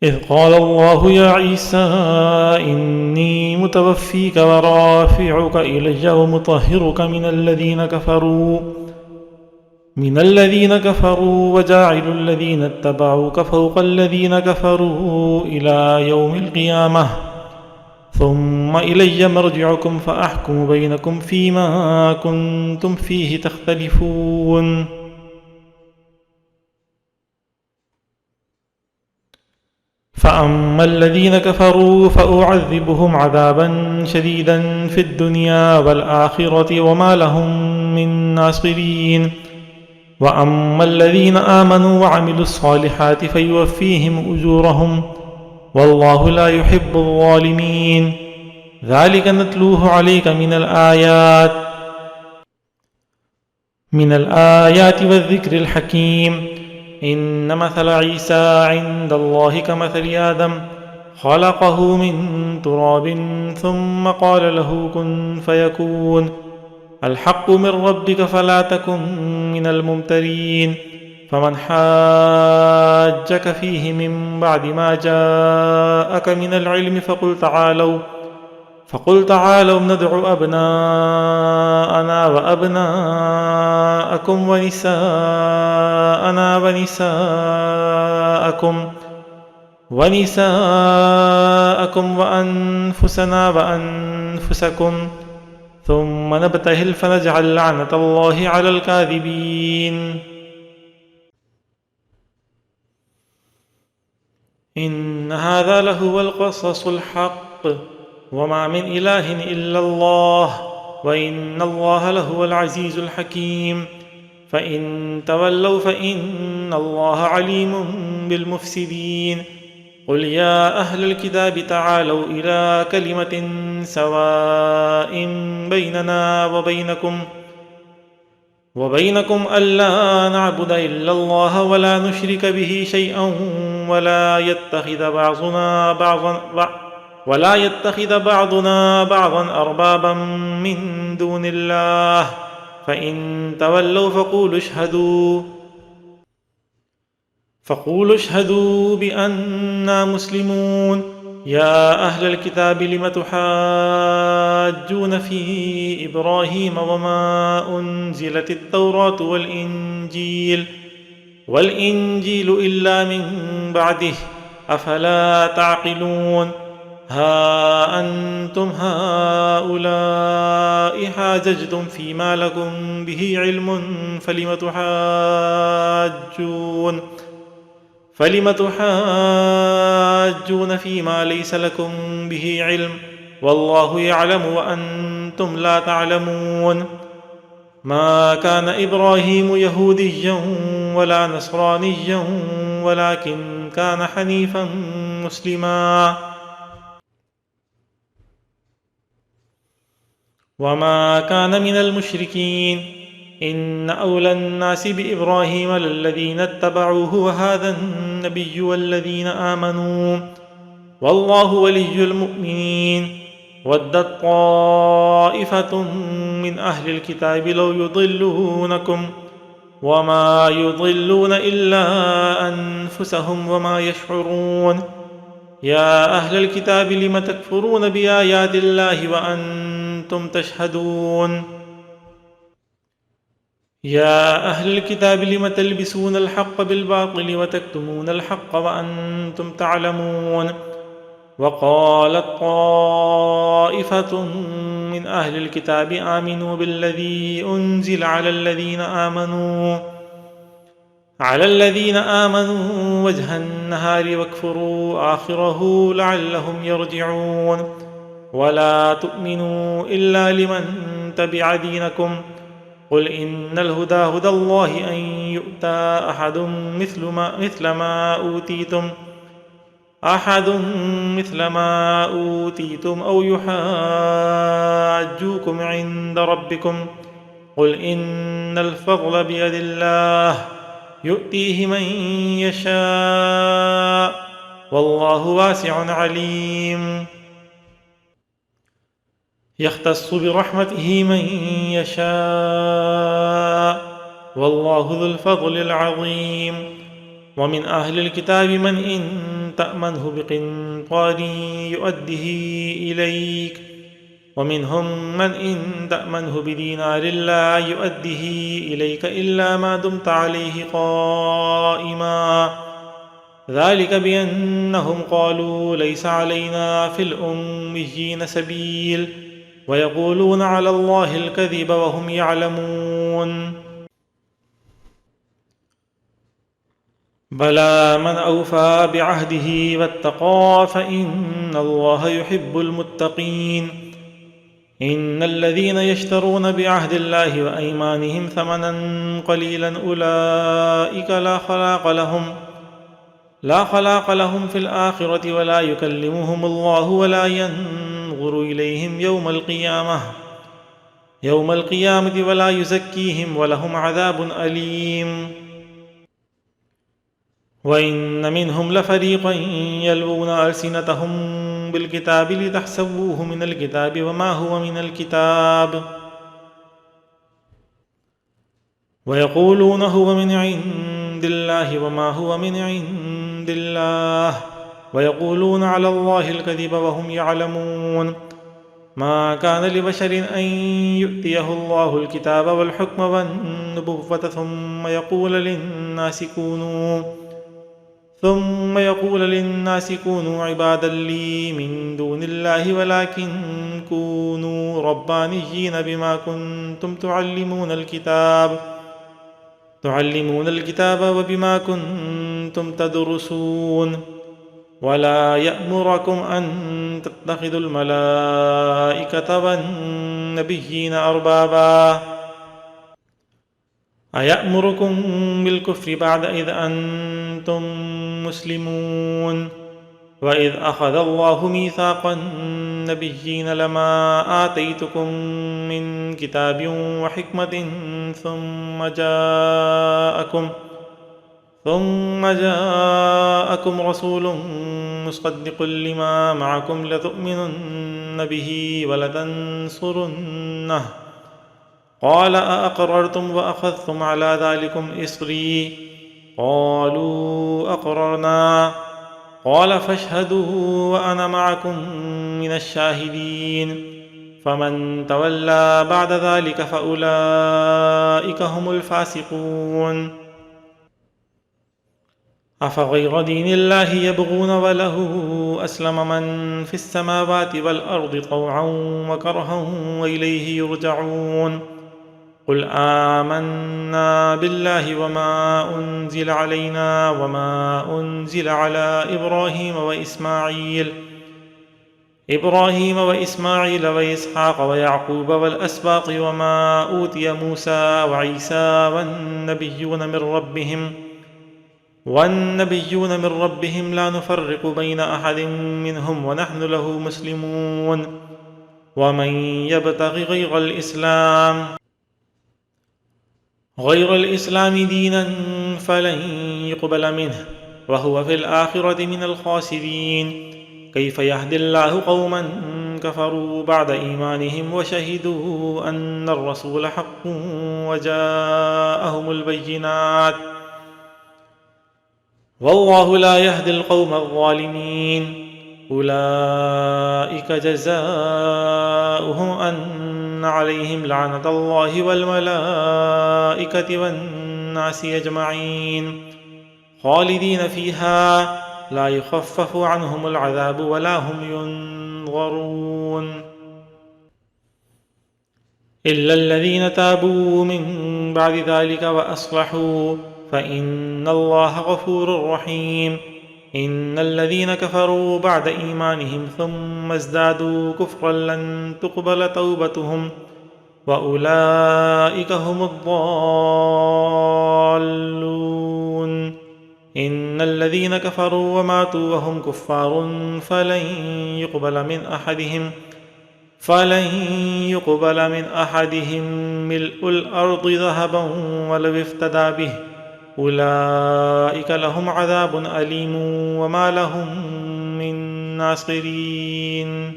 إذ قال الله يا عيسى إني متوفيك ورافعك إلي ومطهرك من الذين كفروا وجاعل الذين اتبعوك فوق الذين كفروا إلى يوم القيامة ثم إلي مرجعكم فأحكم بينكم فيما كنتم فيه تختلفون. فأما الذين كفروا فأعذبهم عذابا شديدا في الدنيا والآخرة وما لهم من ناصرين. وأما الذين آمنوا وعملوا الصالحات فيوفيهم أجورهم والله لا يحب الظالمين. ذلك نتلوه عليك من الآيات والذكر الحكيم. إن مثل عيسى عند الله كمثل آدم خلقه من تراب ثم قال له كن فيكون. الحق من ربك فلا تكن من الممترين. فمن حاجك فيه من بعد ما جاءك من العلم فقل تعالوا ندع أبناءنا وأبناءكم ونساءكم وأنفسنا وأنفسكم ثم نبتهل فنجعل لعنة الله على الكاذبين. إن هذا لهو القصص الحق وما من إله إلا الله وإن الله لهو العزيز الحكيم. فإن تولوا فإن الله عليم بالمفسدين. قل يا أهل الكتاب تعالوا إلى كلمة سواء بيننا وبينكم ألا نعبد إلا الله ولا نشرك به شيئا ولا يتخذ بعضنا بعضا أربابا من دون الله. فإن تولوا فقولوا اشهدوا بأننا مسلمون. يا أهل الكتاب لم تحاجون في إبراهيم وما أنزلت التوراة والإنجيل إلا من بعده أفلا تعقلون. ها أنتم هؤلاء حاججتم فيما لكم به علم فلم تحاجون فيما ليس لكم به علم والله يعلم وأنتم لا تعلمون. ما كان إبراهيم يهوديا ولا نصرانيا ولكن كان حنيفا مسلما وما كان من المشركين. إن أولى الناس بإبراهيم للذين اتبعوه وهذا النبي والذين آمنوا والله ولي المؤمنين. ودت طائفة من أهل الكتاب لو يضلونكم وما يضلون إلا أنفسهم وما يشعرون. يا أهل الكتاب لم تكفرون بآيات الله وأنتم تشهدون. يا أهل الكتاب لم تلبسون الحق بالباطل وتكتمون الحق وأنتم تعلمون. وقالت طائفة من أهل الكتاب آمنوا بالذي أنزل على الذين آمنوا وجه النهار واكفروا آخره لعلهم يرجعون. ولا تؤمنوا إلا لمن تبع دينكم. قل إن الهدى هدى الله أن يؤتى أحد مثل ما أوتيتم أو يحاجوكم عند ربكم. قل إن الفضل بيد الله يؤتيه من يشاء والله واسع عليم. يختص برحمته من يشاء والله ذو الفضل العظيم. ومن أهل الكتاب من إن تأمنه بقنطار يؤده إليك ومنهم من إن تأمنه بدينار لا يؤده إليك إلا ما دمت عليه قائما ذلك بأنهم قالوا ليس علينا في الأميين سبيل ويقولون على الله الكذب وهم يعلمون بلى من أوفى بعهده واتقى فإن الله يحب المتقين إن الذين يشترون بعهد الله وأيمانهم ثمنا قليلا أولئك لا خلاق لهم في الآخرة ولا يكلمهم الله ولا ينظر إليهم يوم القيامة ولا يزكيهم ولهم عذاب أليم وإن منهم لفريقا يلوون ألسنتهم بالكتاب لتحسبوه من الكتاب وما هو من الكتاب ويقولون هو من عند الله وما هو من عند الله ويقولون على الله الكذب وهم يعلمون ما كان لبشر أن يؤتيه الله الكتاب والحكم والنبوة ثم يقول للناس كونوا عبادا لي من دون الله ولكن كونوا ربانيين بما كنتم تعلمون الكتاب وبما كنتم تدرسون ولا يأمركم أن تتخذوا الملائكة والنبيين أربابا أيأمركم بالكفر بعد إذ أنتم مسلمون وإذ أخذ الله ميثاق النبيين لما آتيتكم من كتاب وحكمة ثم جاءكم رسول مصدق لما معكم لتؤمنن به ولتنصرنه قال أأقررتم وأخذتم على ذلكم إصري قالوا أقررنا قال فاشهدوا وأنا معكم من الشاهدين فمن تولى بعد ذلك فأولئك هم الفاسقون أفغير دين الله يبغون وله أسلم من في السماوات والأرض طوعا وكرها وإليه يرجعون قل آمنا بالله وما أنزل علينا وما أنزل على إبراهيم وإسماعيل وإسحاق ويعقوب والأسباط وما أوتي موسى وعيسى والنبيون من ربهم لا نفرق بين أحد منهم ونحن له مسلمون ومن يبتغ غير الإسلام دينا فلن يقبل منه وهو في الآخرة من الخاسرين كيف يهدي الله قوما كفروا بعد إيمانهم وشهدوا أن الرسول حق وجاءهم البينات والله لا يهدي القوم الظالمين أولئك جزاؤهم أن عليهم لعنة الله والملائكة والناس أجمعين خالدين فيها لا يخفف عنهم العذاب ولا هم ينظرون إلا الذين تابوا من بعد ذلك وأصلحوا فإن الله غفور رحيم إن الذين كفروا بعد إيمانهم ثم ازدادوا كفرا لن تقبل توبتهم وأولئك هم الضالون إن الذين كفروا وماتوا وهم كفار فلن يقبل من أحدهم ملء الأرض ذهبا ولو افتدى به أولئك لهم عذاب أليم وما لهم من ناصرين